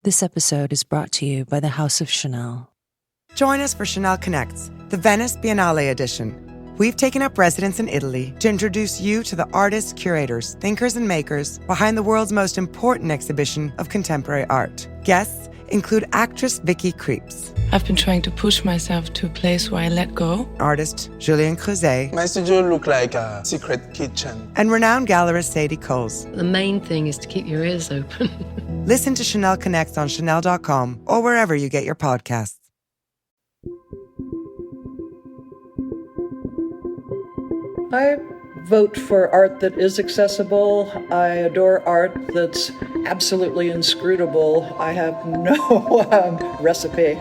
This episode is brought to you by the House of Chanel. Join us for Chanel Connects, the Venice Biennale edition. We've taken up residence in Italy to introduce you to the artists, curators, thinkers, and makers behind the world's most important exhibition of contemporary art. Guests include actress Vicky Krieps. I've been trying to push myself to a place where I let go. Artist Julien Creuset. My studio looked like a secret kitchen. And renowned gallerist Sadie Coles. The main thing is to keep your ears open. Listen to Chanel Connects on Chanel.com or wherever you get your podcasts. I vote for art that is accessible. I adore art that's absolutely inscrutable. I have no recipe.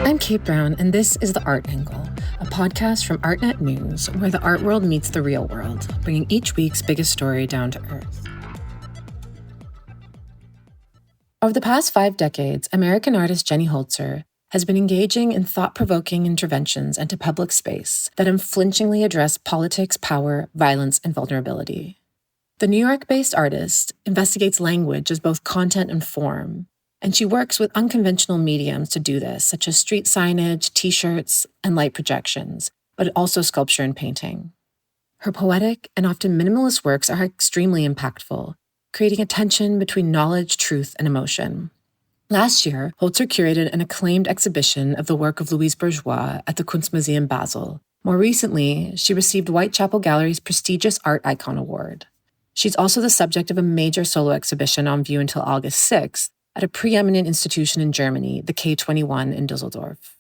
I'm Kate Brown, and this is The Art Angle, a podcast from ArtNet News, where the art world meets the real world, bringing each week's biggest story down to earth. Over the past 5 decades, American artist Jenny Holzer has been engaging in thought-provoking interventions into public space that unflinchingly address politics, power, violence, and vulnerability. The New York-based artist investigates language as both content and form, and she works with unconventional mediums to do this, such as street signage, t-shirts, and light projections, but also sculpture and painting. Her poetic and often minimalist works are extremely impactful, creating a tension between knowledge, truth, and emotion. Last year, Holzer curated an acclaimed exhibition of the work of Louise Bourgeois at the Kunstmuseum Basel. More recently, she received Whitechapel Gallery's prestigious Art Icon Award. She's also the subject of a major solo exhibition on view until August 6th at a preeminent institution in Germany, the K21 in Dusseldorf.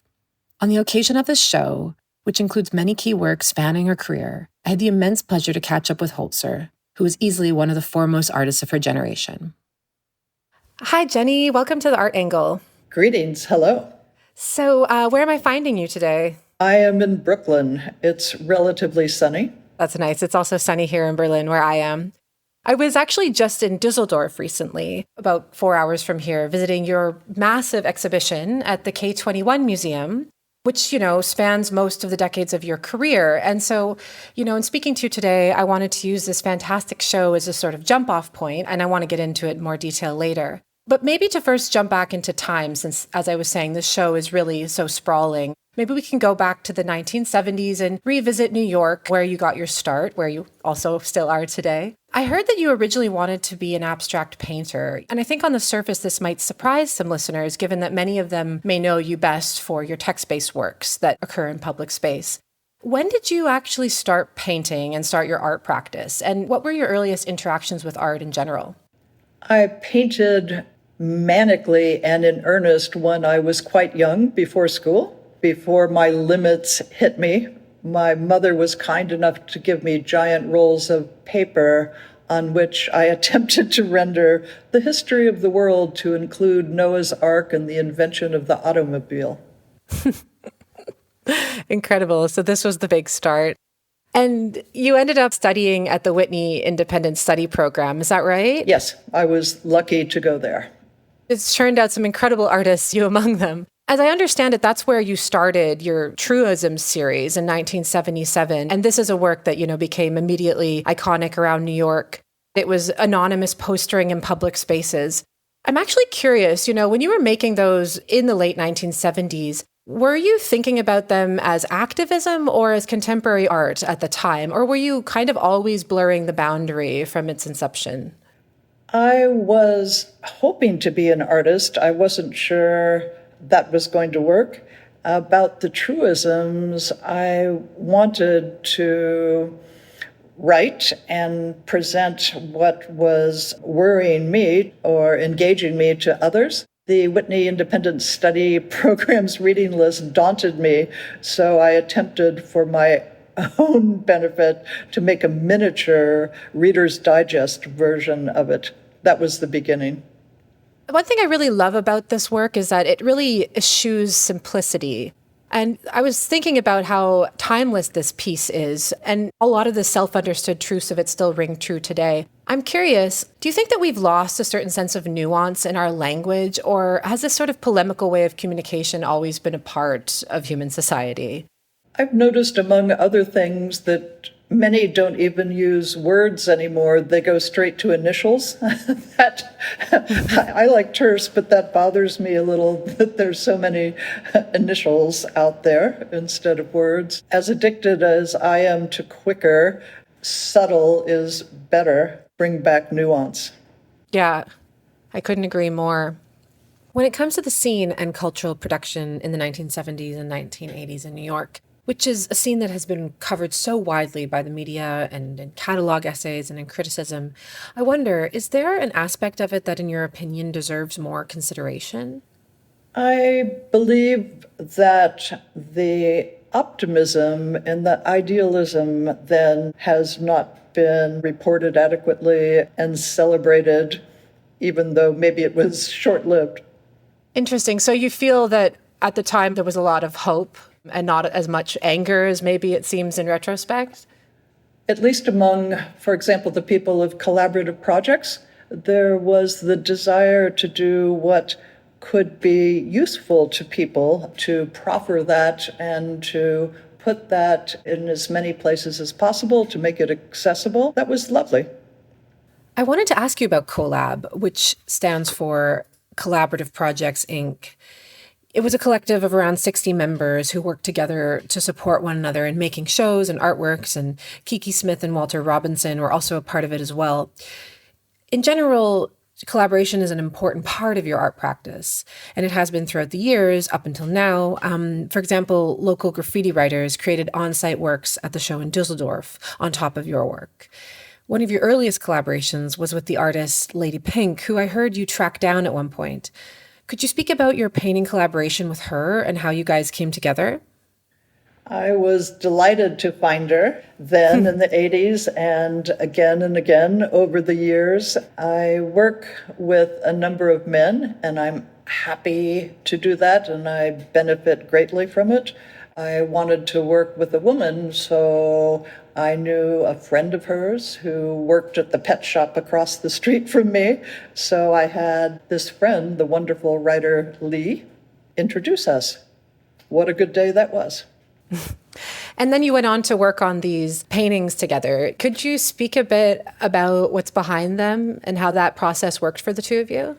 On the occasion of this show, which includes many key works spanning her career, I had the immense pleasure to catch up with Holzer, who is easily one of the foremost artists of her generation. Hi, Jenny. Welcome to The Art Angle. Greetings. Hello. So, where am I finding you today? I am in Brooklyn. It's relatively sunny. That's nice. It's also sunny here in Berlin, where I am. I was actually just in Dusseldorf recently, about 4 hours from here, visiting your massive exhibition at the K21 Museum, which, spans most of the decades of your career. And so, in speaking to you today, I wanted to use this fantastic show as a sort of jump-off point, and I want to get into it in more detail later. But maybe to first jump back into time, since, as I was saying, this show is really so sprawling. Maybe we can go back to the 1970s and revisit New York, where you got your start, where you also still are today. I heard that you originally wanted to be an abstract painter, and I think on the surface this might surprise some listeners, given that many of them may know you best for your text-based works that occur in public space. When did you actually start painting and start your art practice, and what were your earliest interactions with art in general? I painted manically and in earnest when I was quite young, before school. Before my limits hit me, my mother was kind enough to give me giant rolls of paper on which I attempted to render the history of the world to include Noah's Ark and the invention of the automobile. Incredible. So this was the big start. And you ended up studying at the Whitney Independent Study Program, is that right? Yes, I was lucky to go there. It's turned out some incredible artists, you among them. As I understand it, that's where you started your Truism series in 1977. And this is a work that, became immediately iconic around New York. It was anonymous postering in public spaces. I'm actually curious, when you were making those in the late 1970s, were you thinking about them as activism or as contemporary art at the time? Or were you kind of always blurring the boundary from its inception? I was hoping to be an artist. I wasn't sure that was going to work. About the truisms, I wanted to write and present what was worrying me or engaging me to others. The Whitney Independent Study Program's reading list daunted me, so I attempted for my own benefit to make a miniature Reader's Digest version of it. That was the beginning. One thing I really love about this work is that it really eschews simplicity. And I was thinking about how timeless this piece is, and a lot of the self-understood truths of it still ring true today. I'm curious, do you think that we've lost a certain sense of nuance in our language, or has this sort of polemical way of communication always been a part of human society? I've noticed, among other things, that Many don't even use words anymore. They go straight to initials. I like terse, but that bothers me a little that there's so many initials out there instead of words. As addicted as I am to quicker, subtle is better. Bring back nuance. Yeah, I couldn't agree more. When it comes to the scene and cultural production in the 1970s and 1980s in New York, which is a scene that has been covered so widely by the media and in catalog essays and in criticism, I wonder, is there an aspect of it that, in your opinion, deserves more consideration? I believe that the optimism and the idealism then has not been reported adequately and celebrated, even though maybe it was short-lived. Interesting. So you feel that at the time there was a lot of hope and not as much anger as maybe it seems in retrospect? At least among, for example, the people of collaborative projects, there was the desire to do what could be useful to people, to proffer that and to put that in as many places as possible, to make it accessible. That was lovely. I wanted to ask you about CoLab, which stands for Collaborative Projects, Inc. It was a collective of around 60 members who worked together to support one another in making shows and artworks, and Kiki Smith and Walter Robinson were also a part of it as well. In general, collaboration is an important part of your art practice, and it has been throughout the years up until now. For example, local graffiti writers created on-site works at the show in Dusseldorf on top of your work. One of your earliest collaborations was with the artist Lady Pink, who I heard you track down at one point. Could you speak about your painting collaboration with her and how you guys came together? I was delighted to find her then in the 80s and again over the years. I work with a number of men, and I'm happy to do that, and I benefit greatly from it. I wanted to work with a woman, so I knew a friend of hers who worked at the pet shop across the street from me. So I had this friend, the wonderful writer Lee, introduce us. What a good day that was. And then you went on to work on these paintings together. Could you speak a bit about what's behind them and how that process worked for the two of you?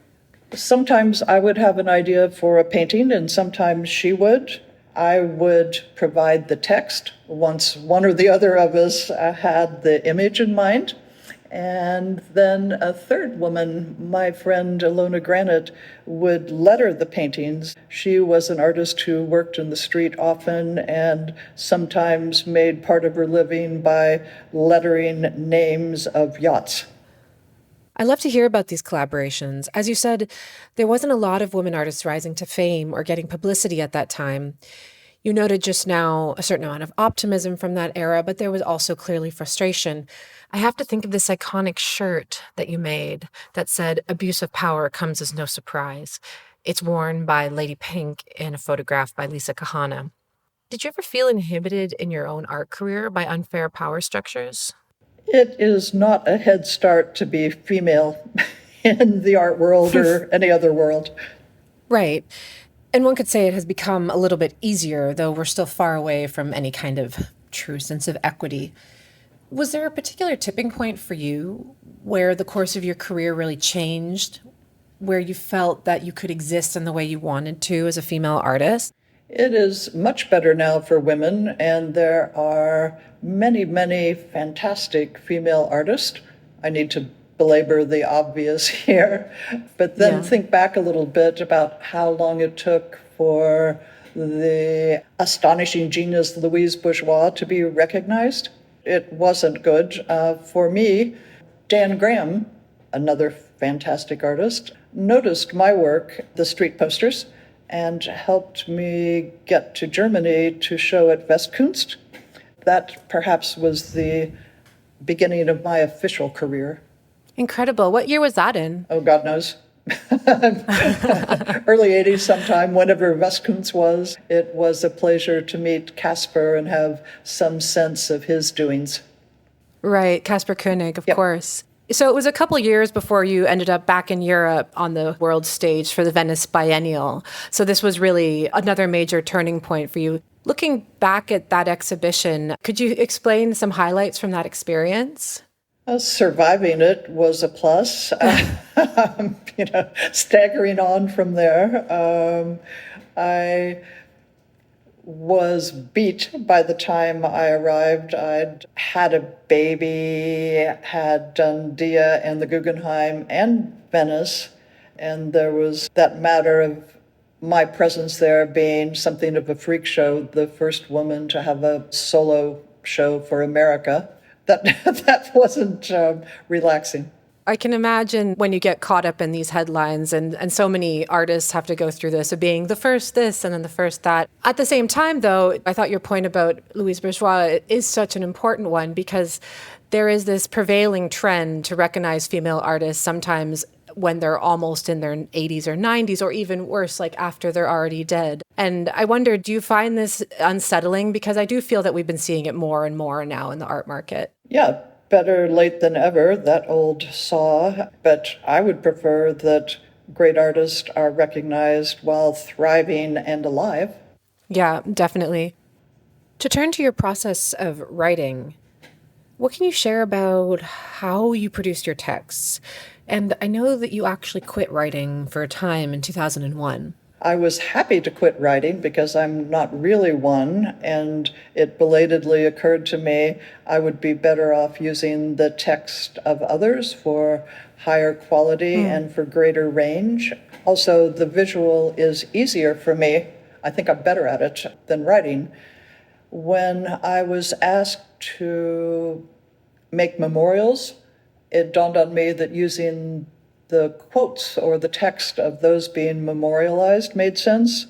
Sometimes I would have an idea for a painting, and sometimes she would. I would provide the text once one or the other of us had the image in mind. And then a third woman, my friend Ilona Granite, would letter the paintings. She was an artist who worked in the street often and sometimes made part of her living by lettering names of yachts. I love to hear about these collaborations. As you said, there wasn't a lot of women artists rising to fame or getting publicity at that time. You noted just now a certain amount of optimism from that era, but there was also clearly frustration. I have to think of this iconic shirt that you made that said, "Abuse of power comes as no surprise." It's worn by Lady Pink in a photograph by Lisa Kahana. Did you ever feel inhibited in your own art career by unfair power structures? It is not a head start to be female in the art world or any other world. Right. And one could say it has become a little bit easier, though we're still far away from any kind of true sense of equity. Was there a particular tipping point for you where the course of your career really changed, where you felt that you could exist in the way you wanted to as a female artist? It is much better now for women, and there are many, many fantastic female artists. I need to belabor the obvious here, but then think back a little bit about how long it took for the astonishing genius Louise Bourgeois to be recognized. It wasn't good. For me, Dan Graham, another fantastic artist, noticed my work, the street posters, and helped me get to Germany to show at Westkunst. That perhaps was the beginning of my official career. Incredible. What year was that in? Oh, God knows. Early 80s sometime, whenever Westkunst was. It was a pleasure to meet Caspar and have some sense of his doings. Right, Caspar Koenig, of course. So it was a couple years before you ended up back in Europe on the world stage for the Venice Biennial. So this was really another major turning point for you. Looking back at that exhibition, could you explain some highlights from that experience? Surviving it was a plus. Staggering on from there. I was beat by the time I arrived. I'd had a baby, had done Dia and the Guggenheim and Venice, and there was that matter of my presence there being something of a freak show, the first woman to have a solo show for America. That wasn't relaxing. I can imagine when you get caught up in these headlines, and so many artists have to go through this of being the first this and then the first that. At the same time, though, I thought your point about Louise Bourgeois is such an important one because there is this prevailing trend to recognize female artists sometimes when they're almost in their 80s or 90s, or even worse, like after they're already dead. And I wonder, do you find this unsettling? Because I do feel that we've been seeing it more and more now in the art market. Yeah, better late than ever, that old saw. But I would prefer that great artists are recognized while thriving and alive. Yeah, definitely. To turn to your process of writing, what can you share about how you produced your texts? And I know that you actually quit writing for a time in 2001. I was happy to quit writing because I'm not really one, and it belatedly occurred to me I would be better off using the text of others for higher quality and for greater range. Also, the visual is easier for me. I think I'm better at it than writing. When I was asked to make memorials, it dawned on me that using the quotes or the text of those being memorialized made sense.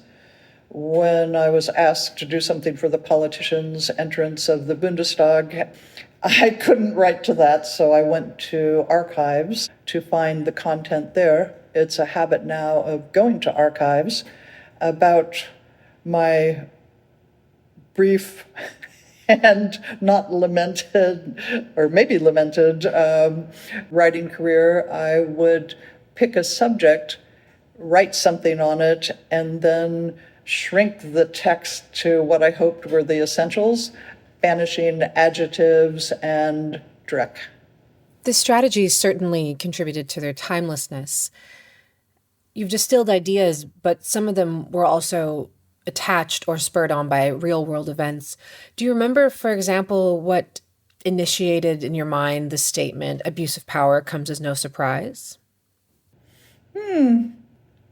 When I was asked to do something for the politicians' entrance of the Bundestag, I couldn't write to that, so I went to archives to find the content there. It's a habit now of going to archives. About my brief and not lamented, or maybe lamented, writing career, I would pick a subject, write something on it, and then shrink the text to what I hoped were the essentials, banishing adjectives and dreck. This strategy certainly contributed to their timelessness. You've distilled ideas, but some of them were also attached or spurred on by real-world events. Do you remember, for example, what initiated in your mind the statement, abuse of power comes as no surprise?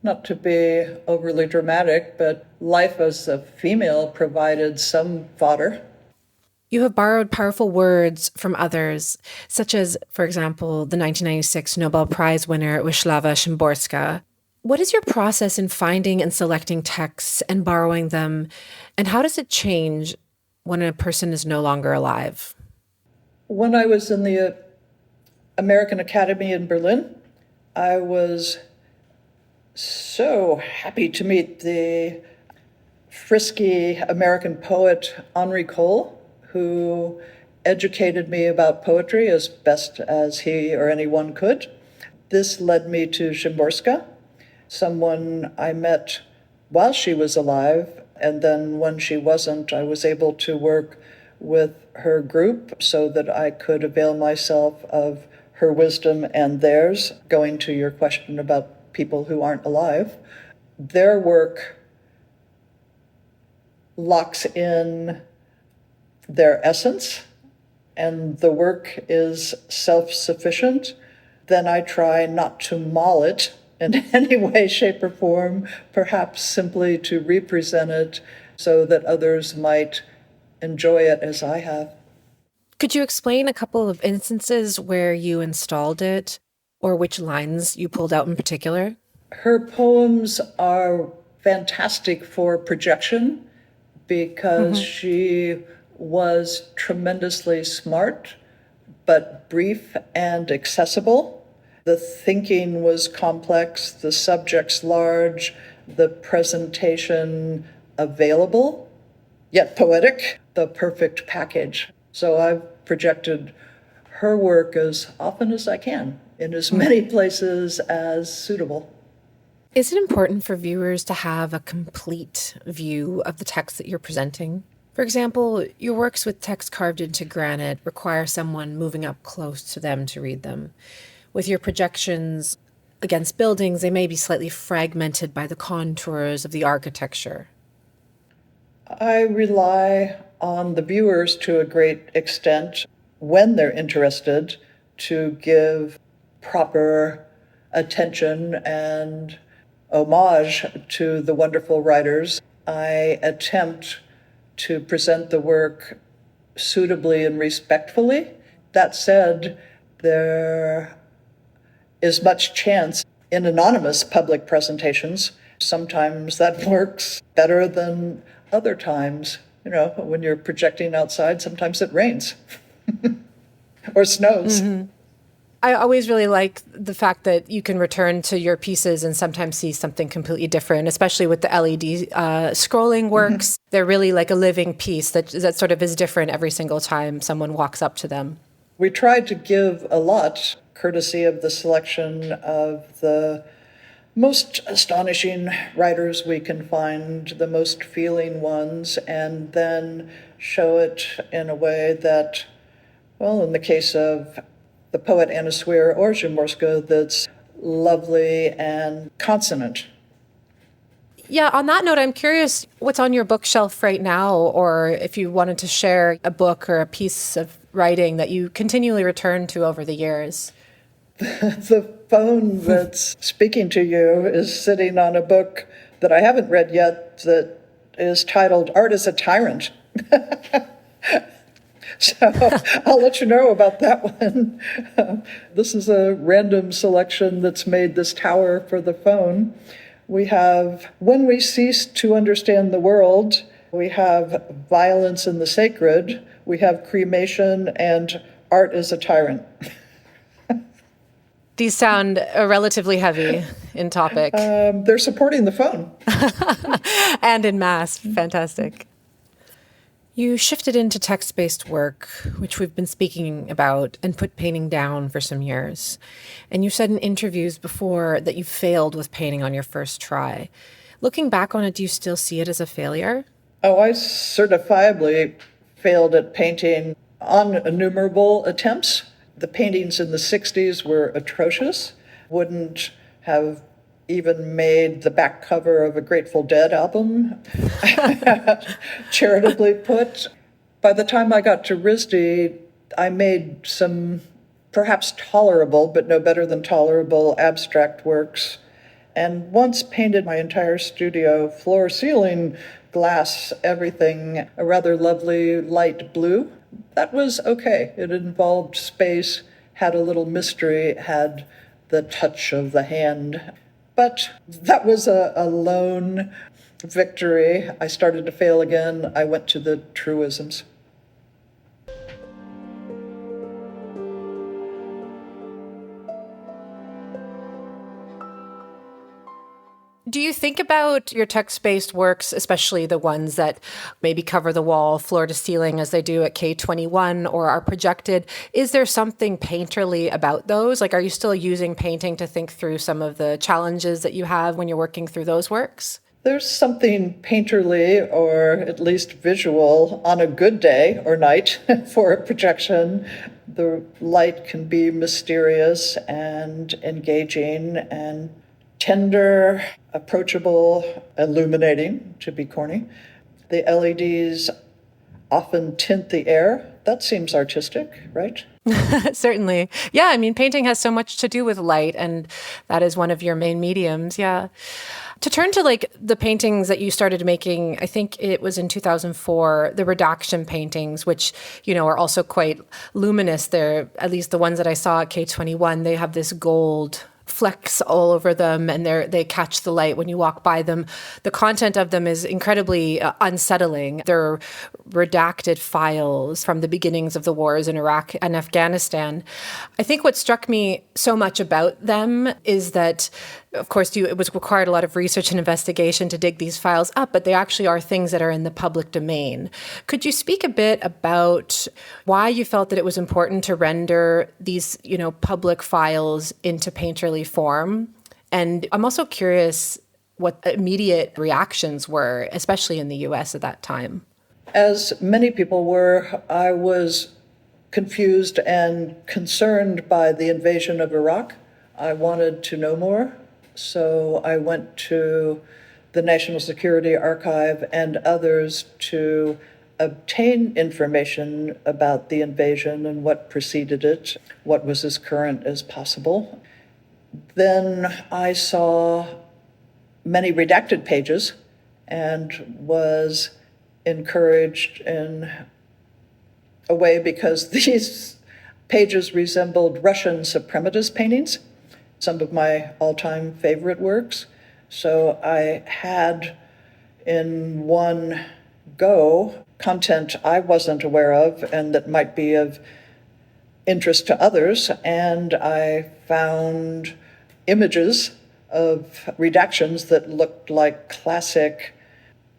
Not to be overly dramatic, but life as a female provided some fodder. You have borrowed powerful words from others, such as, for example, the 1996 Nobel Prize winner Wisława Szymborska. What is your process in finding and selecting texts and borrowing them, and how does it change when a person is no longer alive? When I was in the American Academy in Berlin, I was so happy to meet the frisky American poet Henri Cole, who educated me about poetry as best as he or anyone could. This led me to Szymborska, someone I met while she was alive, and then when she wasn't, I was able to work with her group so that I could avail myself of her wisdom and theirs. Going to your question about people who aren't alive, their work locks in their essence, and the work is self-sufficient. Then I try not to maul it in any way, shape, or form, perhaps simply to represent it so that others might enjoy it as I have. Could you explain a couple of instances where you installed it, or which lines you pulled out in particular? Her poems are fantastic for projection because she was tremendously smart, but brief and accessible. The thinking was complex, the subjects large, the presentation available, yet poetic, the perfect package. So I've projected her work as often as I can, in as many places as suitable. Is it important for viewers to have a complete view of the text that you're presenting? For example, your works with text carved into granite require someone moving up close to them to read them. With your projections against buildings, they may be slightly fragmented by the contours of the architecture. I rely on the viewers to a great extent when they're interested to give proper attention and homage to the wonderful writers. I attempt to present the work suitably and respectfully. That said, there is much chance in anonymous public presentations. Sometimes that works better than other times. You know, when you're projecting outside, sometimes it rains or snows. Mm-hmm. I always really like the fact that you can return to your pieces and sometimes see something completely different, especially with the LED scrolling works. Mm-hmm. They're really like a living piece that sort of is different every single time someone walks up to them. We tried to give a lot, courtesy of the selection of the most astonishing writers we can find, the most feeling ones, and then show it in a way that, well, in the case of the poet Anna Swear or Szymborska, that's lovely and consonant. Yeah, on that note, I'm curious what's on your bookshelf right now, or if you wanted to share a book or a piece of writing that you continually return to over the years. The phone that's speaking to you is sitting on a book that I haven't read yet that is titled Art is a Tyrant. So I'll let you know about that one. This is a random selection that's made this tower for the phone. We have When We Cease to Understand the World. We have Violence in the Sacred. We have Cremation and Art is a Tyrant. These sound relatively heavy in topic. They're supporting the phone. And in mass. Fantastic. You shifted into text-based work, which we've been speaking about, and put painting down for some years. And you've said in interviews before that you failed with painting on your first try. Looking back on it, do you still see it as a failure? Oh, I certifiably failed at painting on innumerable attempts. The paintings in the 60s were atrocious, wouldn't have even made the back cover of a Grateful Dead album, charitably put. By the time I got to RISD, I made some perhaps tolerable, but no better than tolerable, abstract works, and once painted my entire studio, floor, ceiling, glass, everything, a rather lovely light blue. That was okay. It involved space, had a little mystery, had the touch of the hand. But that was a lone victory. I started to fail again. I went to the truisms. Do you think about your text-based works, especially the ones that maybe cover the wall, floor to ceiling, as they do at K21 or are projected? Is there something painterly about those? Like, are you still using painting to think through some of the challenges that you have when you're working through those works? There's something painterly, or at least visual, on a good day or night for a projection. The light can be mysterious and engaging and tender, approachable, illuminating, to be corny. The LEDs often tint the air. That seems artistic, right? Certainly. Yeah, I mean, painting has so much to do with light, and that is one of your main mediums, yeah. To turn to like the paintings that you started making, I think it was in 2004, the redaction paintings, which, you know, are also quite luminous. They're, at least the ones that I saw at K21, they have this gold flecks all over them, and they catch the light when you walk by them. The content of them is incredibly unsettling. They're redacted files from the beginnings of the wars in Iraq and Afghanistan. I think what struck me so much about them is that, of course, it was required a lot of research and investigation to dig these files up, but they actually are things that are in the public domain. Could you speak a bit about why you felt that it was important to render these, public files into painterly form, And I'm also curious what the immediate reactions were, especially in the US at that time. As many people were, I was confused and concerned by the invasion of Iraq. I wanted to know more, so I went to the National Security Archive and others to obtain information about the invasion and what preceded it, what was as current as possible. Then I saw many redacted pages and was encouraged in a way because these pages resembled Russian suprematist paintings, some of my all-time favorite works. So I had in one go content I wasn't aware of and that might be of interest to others, and I found images of redactions that looked like classic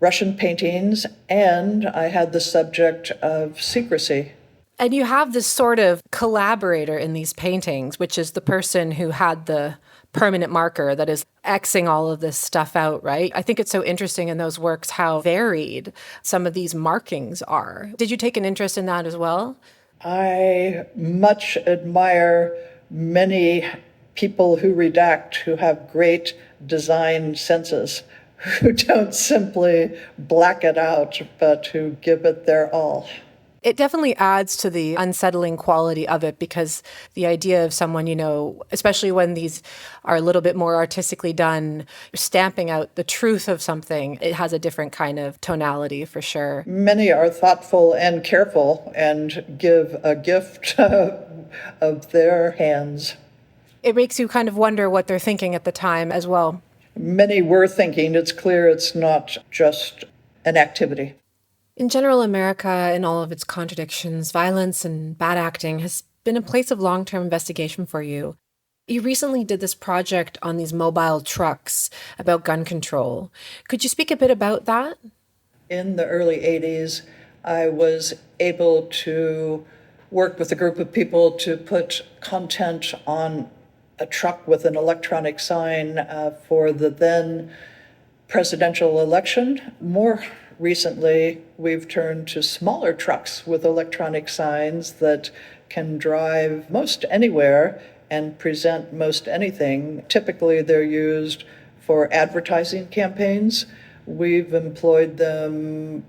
Russian paintings, and I had the subject of secrecy. And you have this sort of collaborator in these paintings, which is the person who had the permanent marker that is Xing all of this stuff out, right? I think it's so interesting in those works how varied some of these markings are. Did you take an interest in that as well? I much admire many people who redact who have great design senses, who don't simply black it out, but who give it their all. It definitely adds to the unsettling quality of it because the idea of someone, especially when these are a little bit more artistically done, stamping out the truth of something, it has a different kind of tonality for sure. Many are thoughtful and careful and give a gift of their hands. It makes you kind of wonder what they're thinking at the time as well. Many were thinking. It's clear it's not just an activity. In general, America, in all of its contradictions, violence and bad acting has been a place of long-term investigation for you. You recently did this project on these mobile trucks about gun control. Could you speak a bit about that? In the early 80s, I was able to work with a group of people to put content on a truck with an electronic sign for the then presidential election. More recently, we've turned to smaller trucks with electronic signs that can drive most anywhere and present most anything. Typically, they're used for advertising campaigns. We've employed them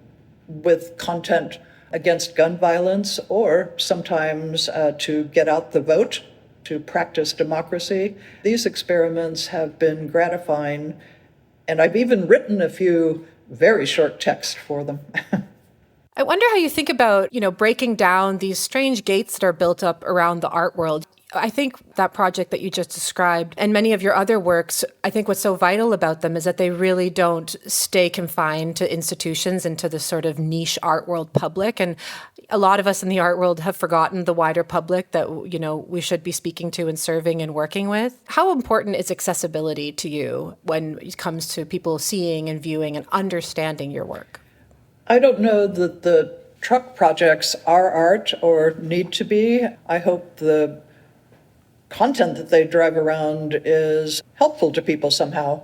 with content against gun violence or sometimes to get out the vote, to practice democracy. These experiments have been gratifying, and I've even written a few very short texts for them. I wonder how you think about, breaking down these strange gates that are built up around the art world. I think that project that you just described and many of your other works, I think what's so vital about them is that they really don't stay confined to institutions and to the sort of niche art world public. And a lot of us in the art world have forgotten the wider public that, we should be speaking to and serving and working with. How important is accessibility to you when it comes to people seeing and viewing and understanding your work? I don't know that the truck projects are art or need to be. I hope the content that they drive around is helpful to people somehow.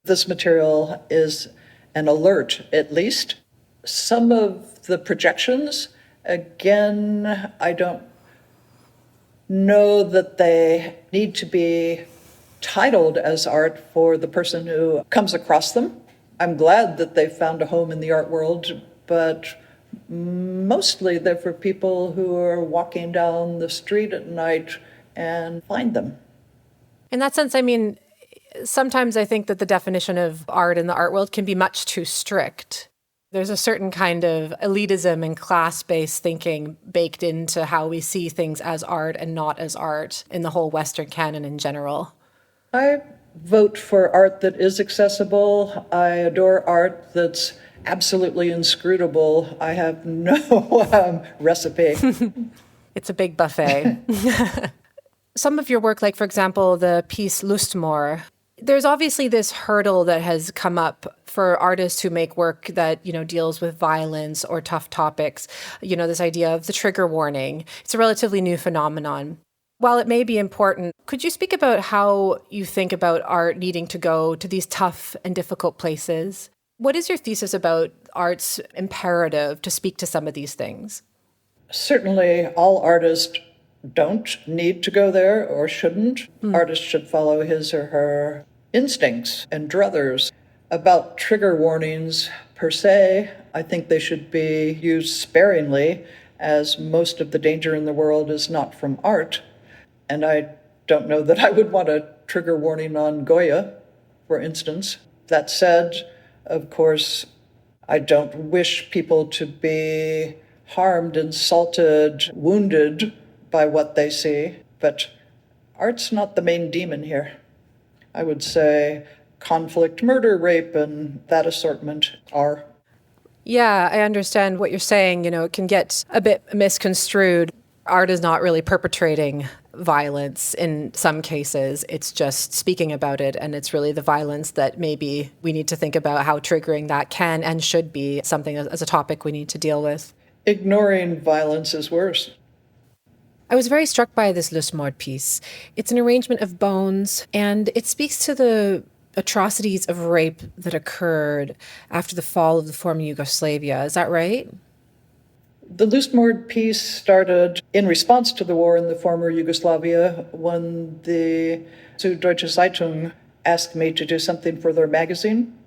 This material is an alert, at least. Some of the projections, again, I don't know that they need to be titled as art for the person who comes across them. I'm glad that they found a home in the art world, but mostly they're for people who are walking down the street at night and find them. In that sense, sometimes I think that the definition of art in the art world can be much too strict. There's a certain kind of elitism and class-based thinking baked into how we see things as art and not as art in the whole Western canon in general. I vote for art that is accessible. I adore art that's absolutely inscrutable. I have no recipe. It's a big buffet. Some of your work, like, for example, the piece Lustmoor, there's obviously this hurdle that has come up for artists who make work that, deals with violence or tough topics, this idea of the trigger warning. It's a relatively new phenomenon. While it may be important, could you speak about how you think about art needing to go to these tough and difficult places? What is your thesis about art's imperative to speak to some of these things? Certainly, all artists don't need to go there or shouldn't. Artists should follow his or her instincts and druthers. About trigger warnings per se, I think they should be used sparingly, as most of the danger in the world is not from art. And I don't know that I would want a trigger warning on Goya, for instance. That said, of course, I don't wish people to be harmed, insulted, wounded by what they see. But art's not the main demon here. I would say conflict, murder, rape, and that assortment are. Yeah, I understand what you're saying. It can get a bit misconstrued. Art is not really perpetrating violence in some cases. It's just speaking about it, and it's really the violence that maybe we need to think about how triggering that can and should be something as a topic we need to deal with. Ignoring violence is worse. I was very struck by this Lusmord piece. It's an arrangement of bones, and it speaks to the atrocities of rape that occurred after the fall of the former Yugoslavia. Is that right? The Lusmord piece started in response to the war in the former Yugoslavia when the Süddeutsche Zeitung asked me to do something for their magazine.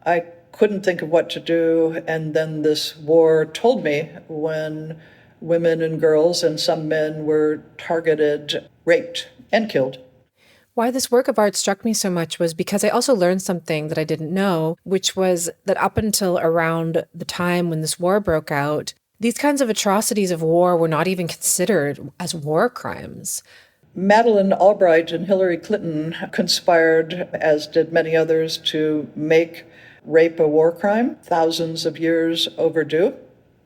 I couldn't think of what to do, and then this war told me when women and girls and some men were targeted, raped, and killed. Why this work of art struck me so much was because I also learned something that I didn't know, which was that up until around the time when this war broke out, these kinds of atrocities of war were not even considered as war crimes. Madeleine Albright and Hillary Clinton conspired, as did many others, to make rape a war crime, thousands of years overdue.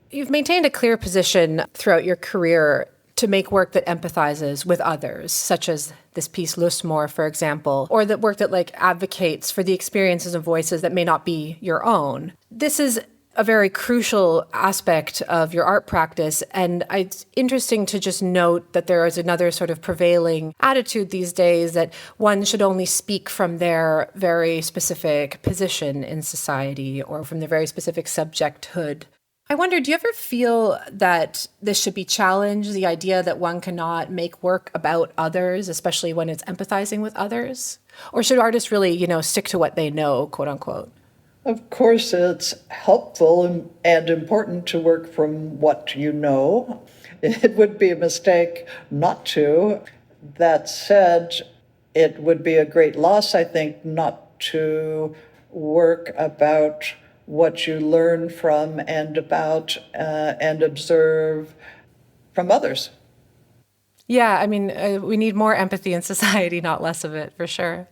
You've maintained a clear position throughout your career to make work that empathizes with others, such as this piece Lusmore, for example, or that work that advocates for the experiences and voices that may not be your own. This is a very crucial aspect of your art practice, and it's interesting to just note that there is another sort of prevailing attitude these days that one should only speak from their very specific position in society or from their very specific subjecthood. I wonder, do you ever feel that this should be challenged, the idea that one cannot make work about others, especially when it's empathizing with others? Or should artists really, stick to what they know, quote unquote? Of course, it's helpful and important to work from what you know. It would be a mistake not to. That said, it would be a great loss, I think, not to work about what you learn from and about and observe from others. Yeah, we need more empathy in society, not less of it, for sure.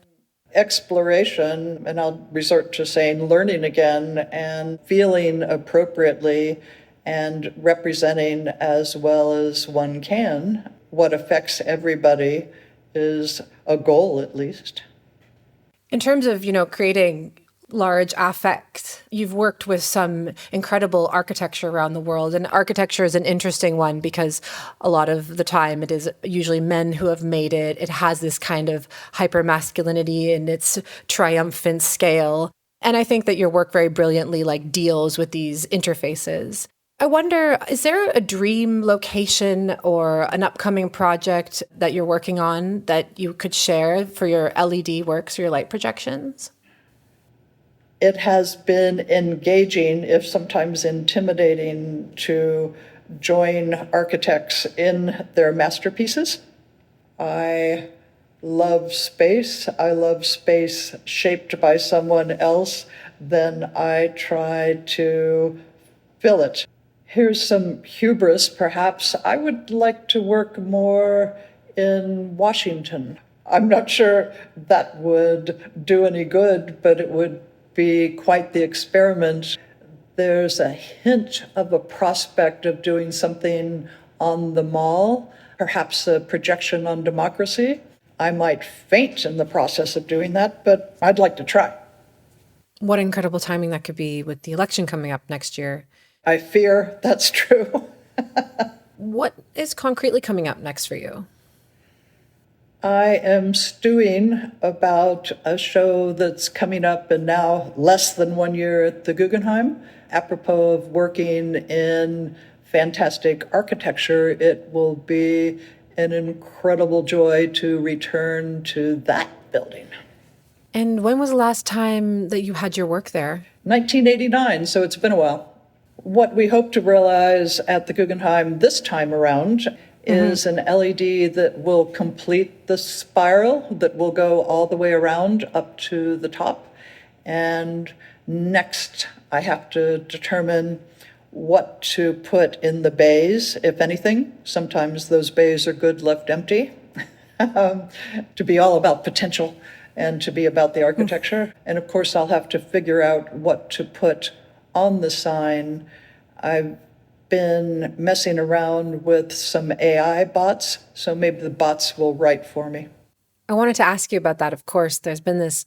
Exploration, and I'll resort to saying learning again and feeling appropriately and representing as well as one can what affects everybody is a goal, at least. In terms of, creating large affect, you've worked with some incredible architecture around the world, and architecture is an interesting one because a lot of the time it is usually men who have made it. It has this kind of hyper-masculinity in its triumphant scale, and I think that your work very brilliantly deals with these interfaces. I wonder, is there a dream location or an upcoming project that you're working on that you could share for your LED works or your light projections? It has been engaging, if sometimes intimidating, to join architects in their masterpieces. I love space. I love space shaped by someone else. Then I try to fill it. Here's some hubris, perhaps. I would like to work more in Washington. I'm not sure that would do any good, but it would be quite the experiment. There's a hint of a prospect of doing something on the Mall, perhaps a projection on democracy. I might faint in the process of doing that, but I'd like to try. What incredible timing that could be with the election coming up next year. I fear that's true. What is concretely coming up next for you? I am stewing about a show that's coming up in now less than 1 year at the Guggenheim. Apropos of working in fantastic architecture, it will be an incredible joy to return to that building. And when was the last time that you had your work there? 1989, so it's been a while. What we hope to realize at the Guggenheim this time around is an LED that will complete the spiral, that will go all the way around up to the top. And next, I have to determine what to put in the bays, if anything. Sometimes those bays are good left empty, to be all about potential and to be about the architecture. And of course, I'll have to figure out what to put on the sign. I've been messing around with some AI bots, so maybe the bots will write for me. I wanted to ask you about that. Of course, there's been this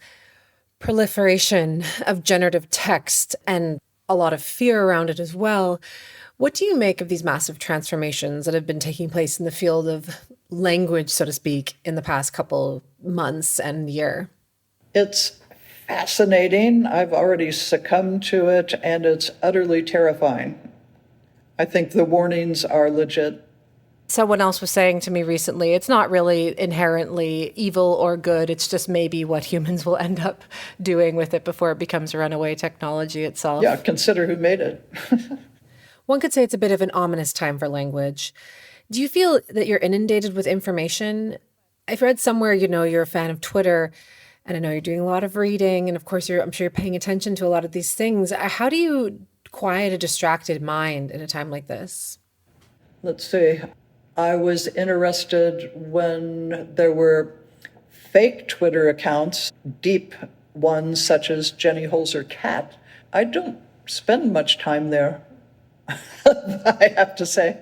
proliferation of generative text and a lot of fear around it as well. What do you make of these massive transformations that have been taking place in the field of language, so to speak, in the past couple months and year? It's fascinating. I've already succumbed to it, and it's utterly terrifying. I think the warnings are legit. Someone else was saying to me recently, it's not really inherently evil or good. It's just maybe what humans will end up doing with it before it becomes a runaway technology itself. Yeah, consider who made it. One could say it's a bit of an ominous time for language. Do you feel that you're inundated with information? I've read somewhere, you're a fan of Twitter, and I know you're doing a lot of reading, and of course, I'm sure you're paying attention to a lot of these things. How do you quiet a distracted mind in a time like this? Let's see. I was interested when there were fake Twitter accounts, deep ones such as Jenny Holzer Cat. I don't spend much time there, I have to say.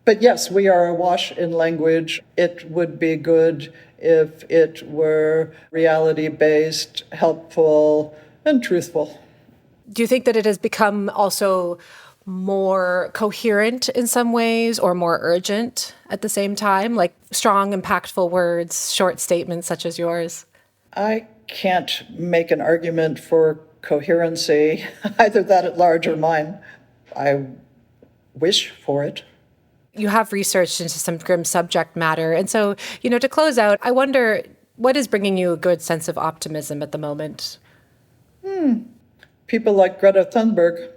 But yes, we are awash in language. It would be good if it were reality-based, helpful, and truthful. Do you think that it has become also more coherent in some ways or more urgent at the same time, like strong, impactful words, short statements such as yours? I can't make an argument for coherency, either that at large or mine. I wish for it. You have researched into some grim subject matter. And so, to close out, I wonder, what is bringing you a good sense of optimism at the moment? People like Greta Thunberg.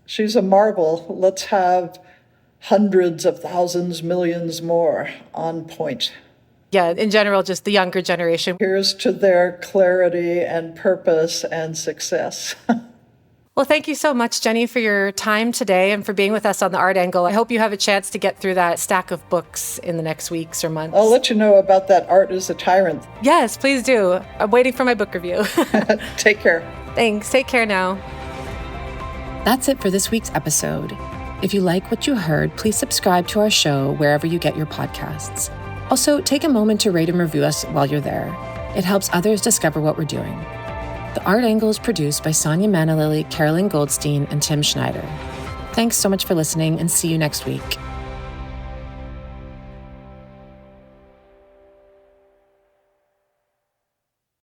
She's a marvel. Let's have hundreds of thousands, millions more on point. Yeah, in general, just the younger generation. Here's to their clarity and purpose and success. Well, thank you so much, Jenny, for your time today and for being with us on The Art Angle. I hope you have a chance to get through that stack of books in the next weeks or months. I'll let you know about that Art is a Tyrant. Yes, please do. I'm waiting for my book review. Take care. Thanks. Take care now. That's it for this week's episode. If you like what you heard, please subscribe to our show wherever you get your podcasts. Also, take a moment to rate and review us while you're there. It helps others discover what we're doing. The Art Angle is produced by Sonia Manalili, Carolyn Goldstein, and Tim Schneider. Thanks so much for listening, and see you next week.